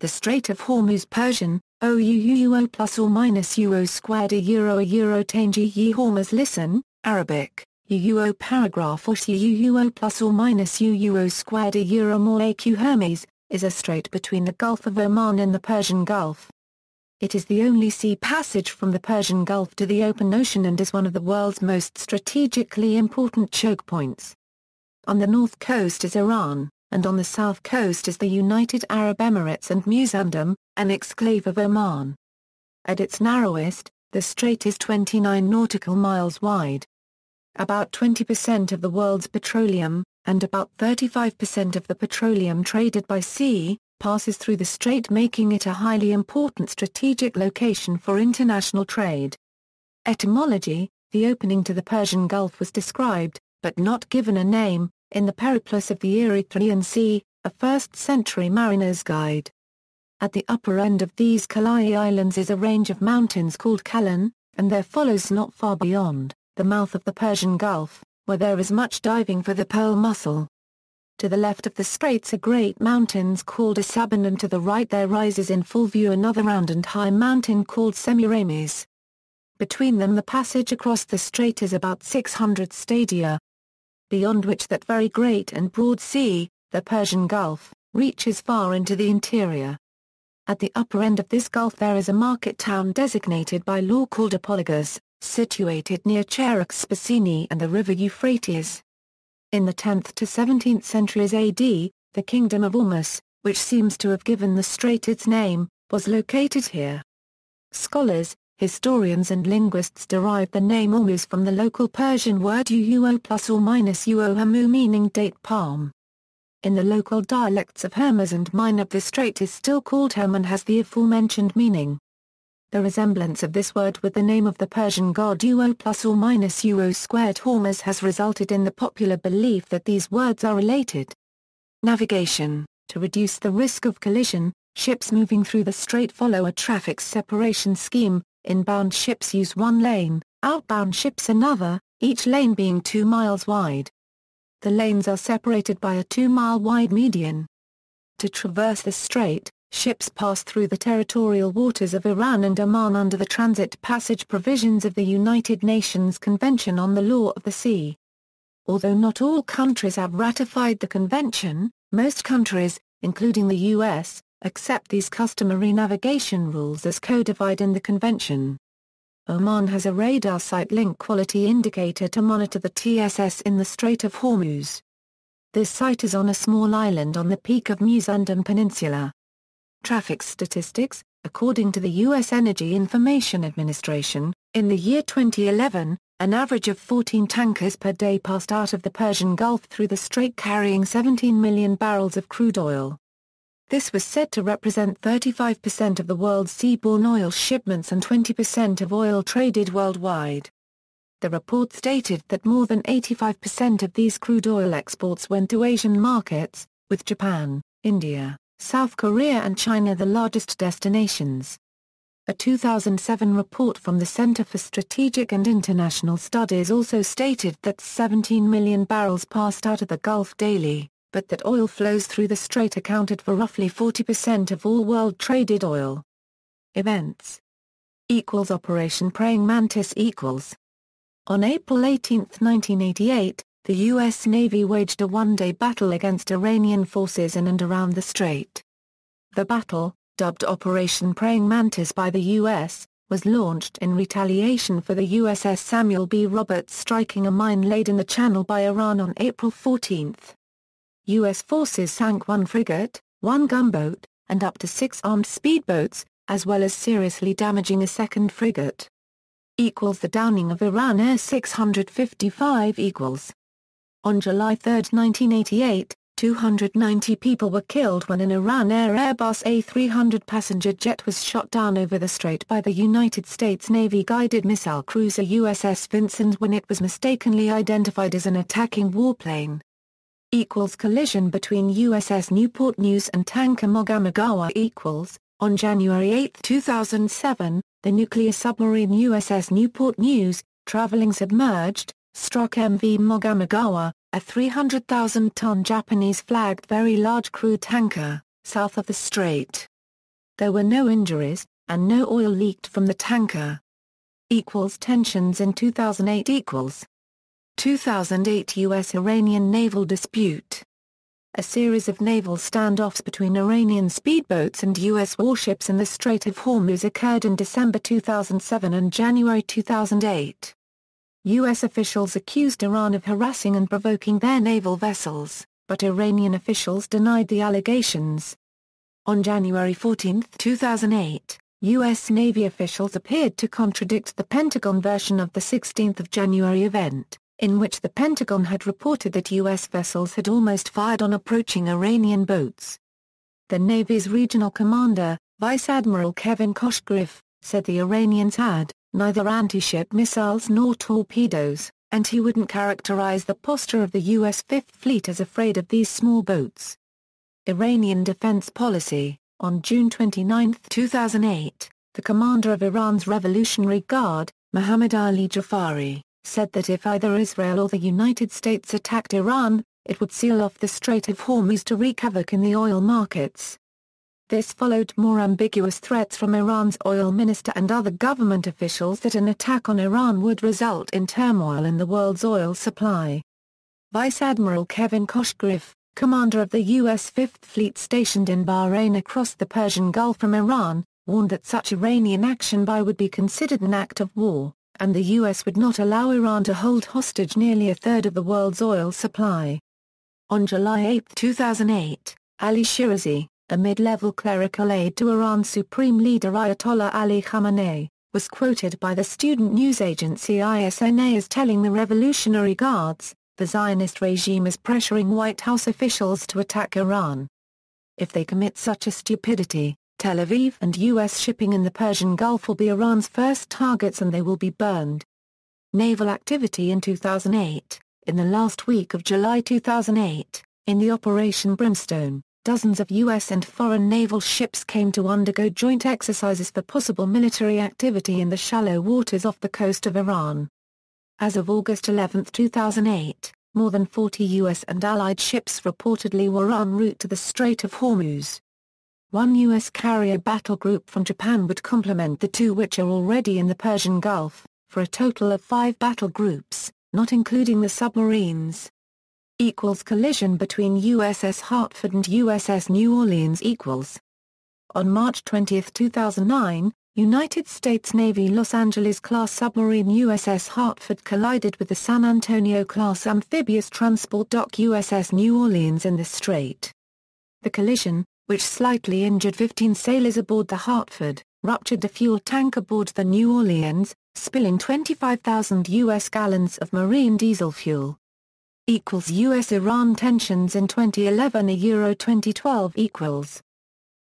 The Strait of Hormuz Persian, OUUO plus or minus euro squared a euro Tangeh-ye Hormoz. Listen, Arabic, UUO paragraph or UUO plus or minus euro squared a euro Maḍīq Hurmuz, is a strait between the Gulf of Oman and the Persian Gulf. It is the only sea passage from the Persian Gulf to the open ocean and is one of the world's most strategically important choke points. On the north coast is Iran, and on the south coast is the United Arab Emirates and Musandam, an exclave of Oman. At its narrowest, the strait is 29 nautical miles wide. About 20% of the world's petroleum, and about 35% of the petroleum traded by sea, passes through the strait, making it a highly important strategic location for international trade. Etymology: the opening to the Persian Gulf was described, but not given a name, in the Periplus of the Erythraean Sea, a 1st-century mariner's guide. At the upper end of these Kalai Islands is a range of mountains called Kalan, and there follows not far beyond, the mouth of the Persian Gulf, where there is much diving for the pearl mussel. To the left of the straits are great mountains called Asaban, and to the right there rises in full view another round and high mountain called Semiramis. Between them the passage across the strait is about 600 stadia. Beyond which that very great and broad sea, the Persian Gulf, reaches far into the interior. At the upper end of this gulf there is a market town designated by law called Apollogos, situated near Charax-Spasini and the river Euphrates. In the 10th to 17th centuries AD, the kingdom of Hormuz, which seems to have given the strait its name, was located here. Scholars, historians and linguists derive the name Hormuz from the local Persian word uuo plus or minus uo hamu, meaning date palm. In the local dialects of Hermez and Minab the strait is still called Herm and has the aforementioned meaning. The resemblance of this word with the name of the Persian god uo plus or minus uo squared Hormuz has resulted in the popular belief that these words are related. Navigation: to reduce the risk of collision, ships moving through the strait follow a traffic separation scheme. Inbound ships use one lane, outbound ships another, each lane being 2 miles wide. The lanes are separated by a 2-mile-wide median. To traverse the strait, ships pass through the territorial waters of Iran and Oman under the transit passage provisions of the United Nations Convention on the Law of the Sea. Although not all countries have ratified the convention, most countries, including the U.S., accept these customary navigation rules as codified in the convention. Oman has a radar site link quality indicator to monitor the TSS in the Strait of Hormuz. This site is on a small island on the peak of Musandam Peninsula. Traffic statistics: according to the U.S. Energy Information Administration, in the year 2011, an average of 14 tankers per day passed out of the Persian Gulf through the strait carrying 17 million barrels of crude oil. This was said to represent 35% of the world's seaborne oil shipments and 20% of oil traded worldwide. The report stated that more than 85% of these crude oil exports went to Asian markets, with Japan, India, South Korea and China the largest destinations. A 2007 report from the Center for Strategic and International Studies also stated that 17 million barrels passed out of the Gulf daily, but that oil flows through the strait accounted for roughly 40% of all world traded oil. Events = Operation Praying Mantis = On April 18, 1988, the U.S. Navy waged a one-day battle against Iranian forces in and around the strait. The battle, dubbed Operation Praying Mantis by the U.S., was launched in retaliation for the USS Samuel B. Roberts striking a mine laid in the channel by Iran on April 14. U.S. forces sank 1 frigate, 1 gunboat, and up to 6 armed speedboats, as well as seriously damaging a second frigate. The downing of Iran Air 655 On July 3, 1988, 290 people were killed when an Iran Air Airbus A300 passenger jet was shot down over the strait by the United States Navy guided missile cruiser USS Vincent when it was mistakenly identified as an attacking warplane. Collision between USS Newport News and tanker Mogamagawa On January 8, 2007, the nuclear submarine USS Newport News, traveling submerged, struck MV Mogamagawa, a 300,000-ton Japanese-flagged very large crude tanker, south of the strait. there were no injuries, and no oil leaked from the tanker. Tensions in 2008 2008 U.S.-Iranian naval dispute. A series of naval standoffs between Iranian speedboats and U.S. warships in the Strait of Hormuz occurred in December 2007 and January 2008. U.S. officials accused Iran of harassing and provoking their naval vessels, but Iranian officials denied the allegations. On January 14, 2008, U.S. Navy officials appeared to contradict the Pentagon version of the 16 January event, in which the Pentagon had reported that U.S. vessels had almost fired on approaching Iranian boats. The Navy's regional commander, Vice Admiral Kevin Koshgariff, said the Iranians had neither anti-ship missiles nor torpedoes, and he wouldn't characterize the posture of the U.S. Fifth Fleet as afraid of these small boats. Iranian defense policy. On June 29, 2008, the commander of Iran's Revolutionary Guard, Mohammad Ali Jafari, said that if either Israel or the United States attacked Iran, it would seal off the Strait of Hormuz to wreak havoc in the oil markets. This followed more ambiguous threats from Iran's oil minister and other government officials that an attack on Iran would result in turmoil in the world's oil supply. Vice Admiral Kevin Koshgariff, commander of the U.S. Fifth Fleet stationed in Bahrain across the Persian Gulf from Iran, warned that such Iranian action would be considered an act of war, and the U.S. would not allow Iran to hold hostage nearly a third of the world's oil supply. On July 8, 2008, Ali Shirazi, a mid-level clerical aide to Iran's supreme leader Ayatollah Ali Khamenei, was quoted by the student news agency ISNA as telling the Revolutionary Guards, "The Zionist regime is pressuring White House officials to attack Iran. If they commit such a stupidity, Tel Aviv and U.S. shipping in the Persian Gulf will be Iran's first targets and they will be burned." Naval activity in 2008. In the last week of July 2008, in the Operation Brimstone, dozens of U.S. and foreign naval ships came to undergo joint exercises for possible military activity in the shallow waters off the coast of Iran. As of August 11, 2008, more than 40 U.S. and Allied ships reportedly were en route to the Strait of Hormuz. One U.S. carrier battle group from Japan would complement the two which are already in the Persian Gulf, for a total of 5 battle groups, not including the submarines. Collision between USS Hartford and USS New Orleans. On March 20, 2009, United States Navy Los Angeles-class submarine USS Hartford collided with the San Antonio-class amphibious transport dock USS New Orleans in the strait. The collision, which slightly injured 15 sailors aboard the Hartford, ruptured the fuel tank aboard the New Orleans, spilling 25,000 U.S. gallons of marine diesel fuel. U.S.-Iran tensions in 2011–2012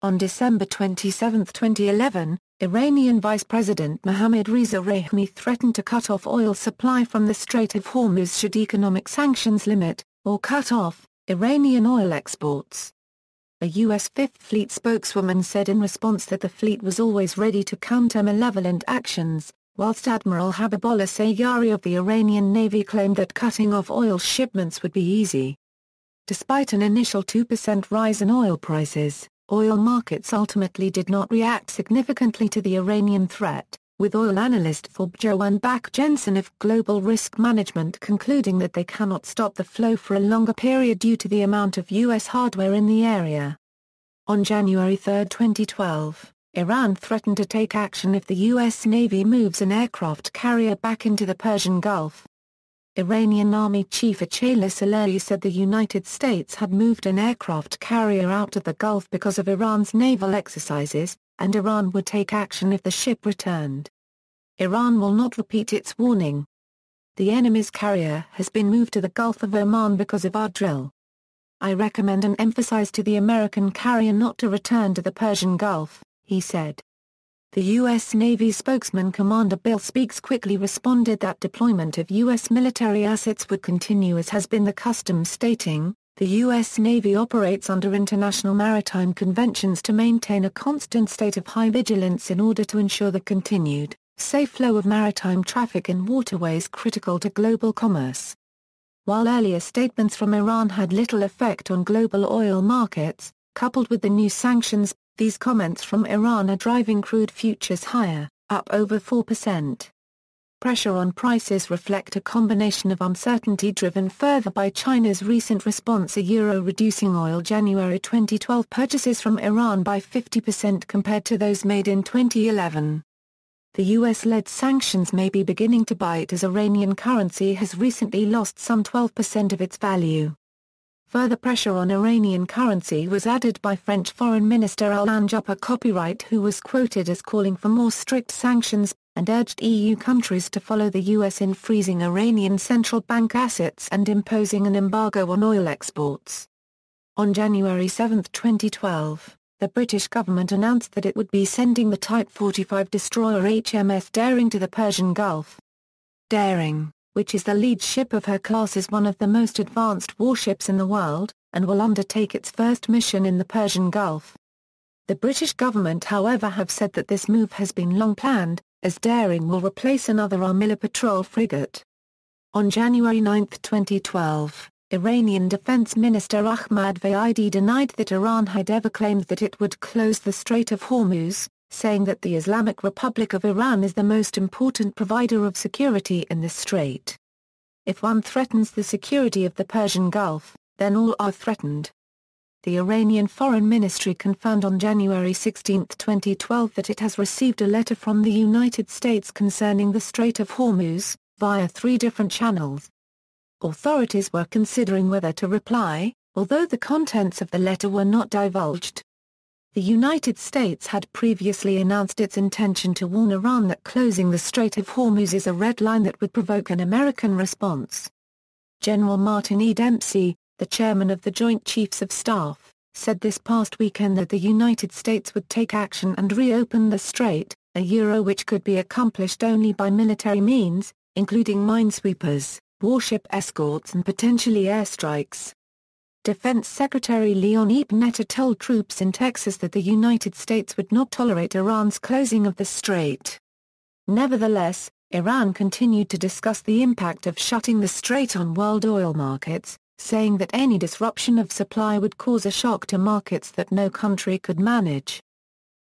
On December 27, 2011, Iranian Vice President Mohammad Reza Rahmi threatened to cut off oil supply from the Strait of Hormuz should economic sanctions limit, or cut off, Iranian oil exports. A U.S. Fifth Fleet spokeswoman said in response that the fleet was always ready to counter malevolent actions, whilst Admiral Habibullah Sayyari of the Iranian Navy claimed that cutting off oil shipments would be easy. Despite an initial 2% rise in oil prices, oil markets ultimately did not react significantly to the Iranian threat, with oil analyst Thorbjørn Bak Jensen of Global Risk Management concluding that they cannot stop the flow for a longer period due to the amount of U.S. hardware in the area. On January 3, 2012, Iran threatened to take action if the U.S. Navy moves an aircraft carrier back into the Persian Gulf. Iranian Army Chief Ayatollah Salehi said the United States had moved an aircraft carrier out of the Gulf because of Iran's naval exercises, and Iran would take action if the ship returned. Iran will not repeat its warning. The enemy's carrier has been moved to the Gulf of Oman because of our drill. I recommend and emphasize to the American carrier not to return to the Persian Gulf, he said. The U.S. Navy spokesman Commander Bill Speaks quickly responded that deployment of U.S. military assets would continue as has been the custom, stating, "The U.S. Navy operates under international maritime conventions to maintain a constant state of high vigilance in order to ensure the continued, safe flow of maritime traffic in waterways critical to global commerce." While earlier statements from Iran had little effect on global oil markets, coupled with the new sanctions, These comments from Iran are driving crude futures higher, up over 4%. Pressure on prices reflect a combination of uncertainty driven further by China's recent response reducing oil January 2012 purchases from Iran by 50% compared to those made in 2011. The US-led sanctions may be beginning to bite as Iranian currency has recently lost some 12% of its value. Further pressure on Iranian currency was added by French Foreign Minister Alain Juppé Copyright, who was quoted as calling for more strict sanctions, and urged EU countries to follow the US in freezing Iranian central bank assets and imposing an embargo on oil exports. On January 7, 2012, the British government announced that it would be sending the Type 45 destroyer HMS Daring to the Persian Gulf. Daring, which is the lead ship of her class, is one of the most advanced warships in the world, and will undertake its first mission in the Persian Gulf. The British government, however, have said that this move has been long planned, as Daring will replace another Armilla patrol frigate. On January 9, 2012, Iranian Defense Minister Ahmad Vaidi denied that Iran had ever claimed that it would close the Strait of Hormuz, saying that the Islamic Republic of Iran is the most important provider of security in the strait. If one threatens the security of the Persian Gulf, then all are threatened. The Iranian Foreign Ministry confirmed on January 16, 2012 that it has received a letter from the United States concerning the Strait of Hormuz, via 3 different channels. Authorities were considering whether to reply, although the contents of the letter were not divulged. The United States had previously announced its intention to warn Iran that closing the Strait of Hormuz is a red line that would provoke an American response. General Martin E. Dempsey, the chairman of the Joint Chiefs of Staff, said this past weekend that the United States would take action and reopen the strait, which could be accomplished only by military means, including minesweepers, warship escorts and potentially airstrikes. Defense Secretary Leon Panetta told troops in Texas that the United States would not tolerate Iran's closing of the strait. Nevertheless, Iran continued to discuss the impact of shutting the strait on world oil markets, saying that any disruption of supply would cause a shock to markets that no country could manage.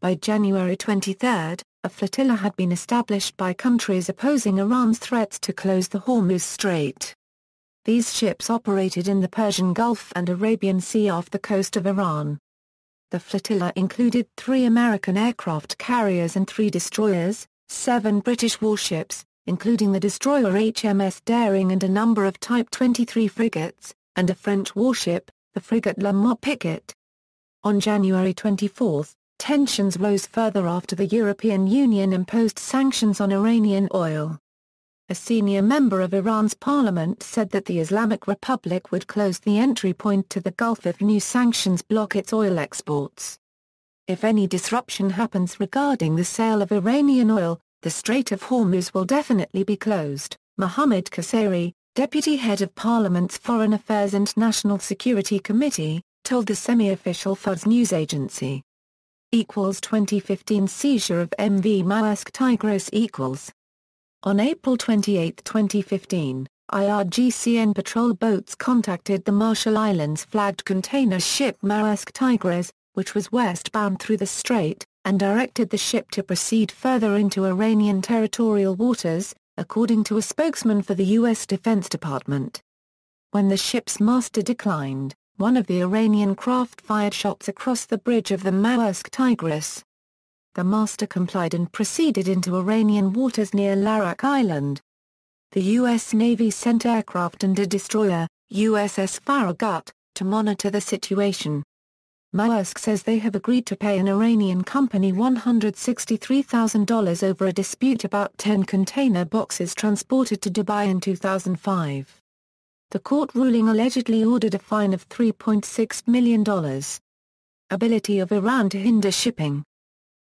By January 23, a flotilla had been established by countries opposing Iran's threats to close the Hormuz Strait. These ships operated in the Persian Gulf and Arabian Sea off the coast of Iran. The flotilla included 3 American aircraft carriers and 3 destroyers, 7 British warships, including the destroyer HMS Daring and a number of Type 23 frigates, and a French warship, the frigate La Motte Piquet. On January 24, tensions rose further after the European Union imposed sanctions on Iranian oil. A senior member of Iran's parliament said that the Islamic Republic would close the entry point to the Gulf if new sanctions block its oil exports. If any disruption happens regarding the sale of Iranian oil, the Strait of Hormuz will definitely be closed, Mohammad Qaseri, deputy head of Parliament's Foreign Affairs and National Security Committee, told the semi-official Fars news agency. 2015 seizure of MV Maersk Tigris . On April 28, 2015, IRGCN patrol boats contacted the Marshall Islands flagged container ship Maersk Tigris, which was westbound through the strait, and directed the ship to proceed further into Iranian territorial waters, according to a spokesman for the U.S. Defense Department. When the ship's master declined, one of the Iranian craft fired shots across the bridge of the Maersk Tigris. The master complied and proceeded into Iranian waters near Larak Island. The U.S. Navy sent aircraft and a destroyer, USS Farragut, to monitor the situation. Maersk says they have agreed to pay an Iranian company $163,000 over a dispute about 10 container boxes transported to Dubai in 2005. The court ruling allegedly ordered a fine of $3.6 million. Ability of Iran to hinder shipping.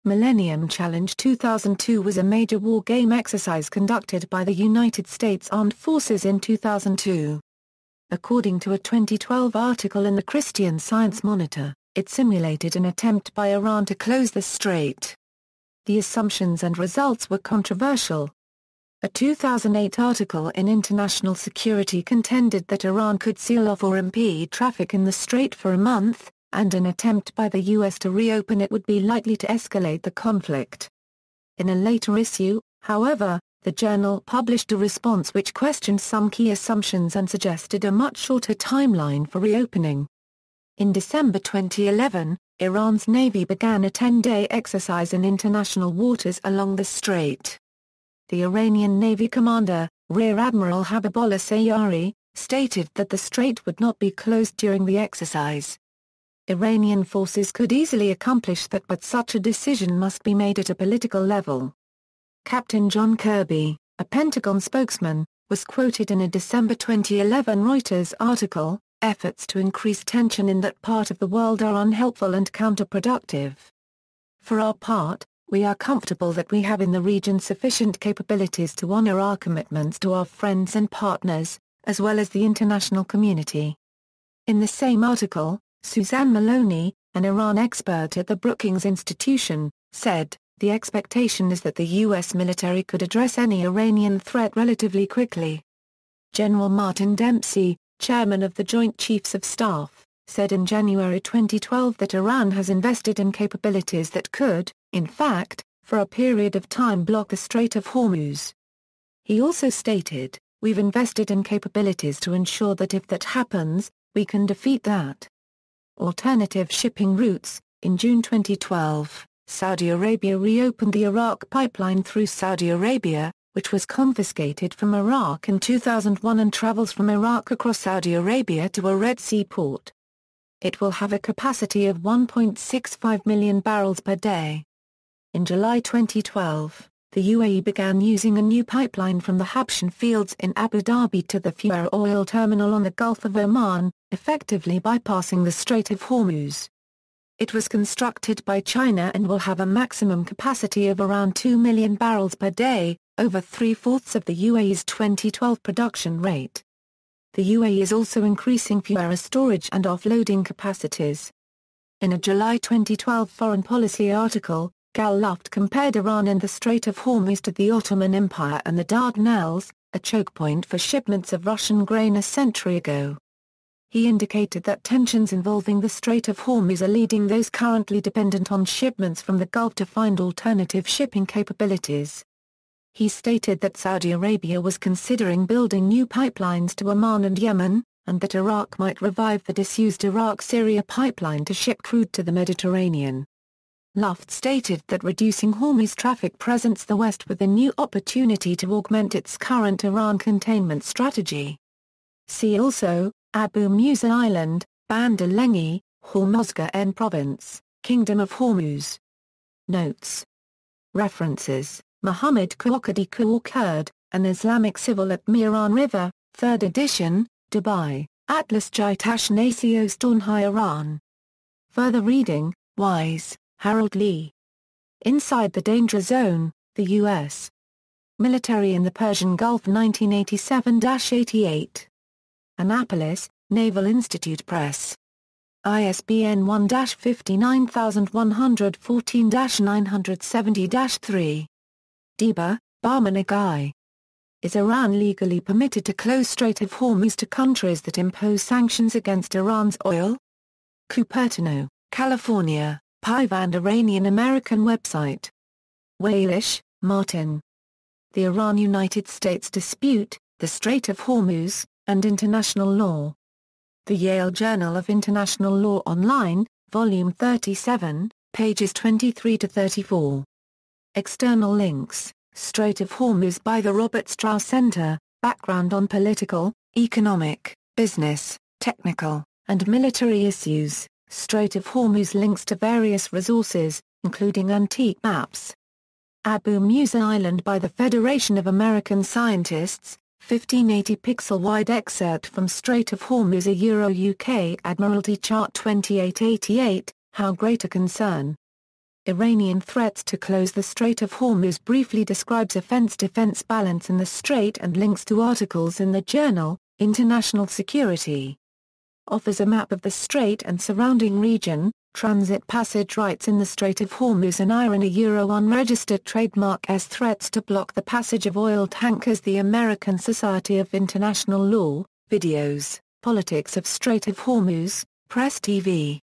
Millennium Challenge 2002 was a major war game exercise conducted by the United States Armed Forces in 2002. According to a 2012 article in the Christian Science Monitor, it simulated an attempt by Iran to close the strait. The assumptions and results were controversial. A 2008 article in International Security contended that Iran could seal off or impede traffic in the strait for a month, and an attempt by the U.S. to reopen it would be likely to escalate the conflict. In a later issue, however, the journal published a response which questioned some key assumptions and suggested a much shorter timeline for reopening. In December 2011, Iran's Navy began a 10-day exercise in international waters along the strait. The Iranian Navy commander, Rear Admiral Habibullah Sayari, stated that the strait would not be closed during the exercise. Iranian forces could easily accomplish that, but such a decision must be made at a political level. Captain John Kirby, a Pentagon spokesman, was quoted in a December 2011 Reuters article, "Efforts to increase tension in that part of the world are unhelpful and counterproductive. For our part, we are comfortable that we have in the region sufficient capabilities to honor our commitments to our friends and partners, as well as the international community." In the same article, Suzanne Maloney, an Iran expert at the Brookings Institution, said, "The expectation is that the U.S. military could address any Iranian threat relatively quickly." General Martin Dempsey, chairman of the Joint Chiefs of Staff, said in January 2012 that Iran has invested in capabilities that could, in fact, for a period of time block the Strait of Hormuz. He also stated, "We've invested in capabilities to ensure that if that happens, we can defeat that." Alternative shipping routes. In June 2012, Saudi Arabia reopened the Iraq pipeline through Saudi Arabia, which was confiscated from Iraq in 2001 and travels from Iraq across Saudi Arabia to a Red Sea port. It will have a capacity of 1.65 million barrels per day. In July 2012, the UAE began using a new pipeline from the Habshan fields in Abu Dhabi to the Fujairah oil terminal on the Gulf of Oman, effectively bypassing the Strait of Hormuz. It was constructed by China and will have a maximum capacity of around 2 million barrels per day, over 3/4 of the UAE's 2012 production rate. The UAE is also increasing Fujairah storage and offloading capacities. In a July 2012 foreign policy article, Gal Luft compared Iran and the Strait of Hormuz to the Ottoman Empire and the Dardanelles, a choke point for shipments of Russian grain a century ago. He indicated that tensions involving the Strait of Hormuz are leading those currently dependent on shipments from the Gulf to find alternative shipping capabilities. He stated that Saudi Arabia was considering building new pipelines to Oman and Yemen, and that Iraq might revive the disused Iraq-Syria pipeline to ship crude to the Mediterranean. Luft stated that reducing Hormuz traffic presents the West with a new opportunity to augment its current Iran containment strategy. See also, Abu Musa Island, Banda Lengi, Hormozgan Province, Kingdom of Hormuz. Notes. References: Muhammad Kouakadi Kurd, An Islamic Civil at Miran River, 3rd edition, Dubai, Atlas Jitash Nasios Donhai Iran. Further reading, Wise, Harold Lee. Inside the Danger Zone, the U.S. Military in the Persian Gulf 1987-88. Annapolis, Naval Institute Press. ISBN 1-59114-970-3. Deba, Bahman Agai. Is Iran legally permitted to close Strait of Hormuz to countries that impose sanctions against Iran's oil? Cupertino, California, Pivan Iranian-American website. Walish, Martin. The Iran-United States Dispute, the Strait of Hormuz, and International Law. The Yale Journal of International Law Online, Volume 37, pages 23 to 34. External links: Strait of Hormuz by the Robert Strauss Center, background on political, economic, business, technical, and military issues. Strait of Hormuz links to various resources, including antique maps. Abu Musa Island by the Federation of American Scientists, 1580 pixel-wide excerpt from Strait of Hormuz a Euro-UK Admiralty Chart 2888, How Great a Concern. Iranian threats to close the Strait of Hormuz briefly describes offense-defense balance in the strait and links to articles in the journal, International Security. Offers a map of the strait and surrounding region, transit passage rights in the Strait of Hormuz and Iran a Euro unregistered trademark as threats to block the passage of oil tankers. The American Society of International Law, videos, Politics of Strait of Hormuz, Press TV.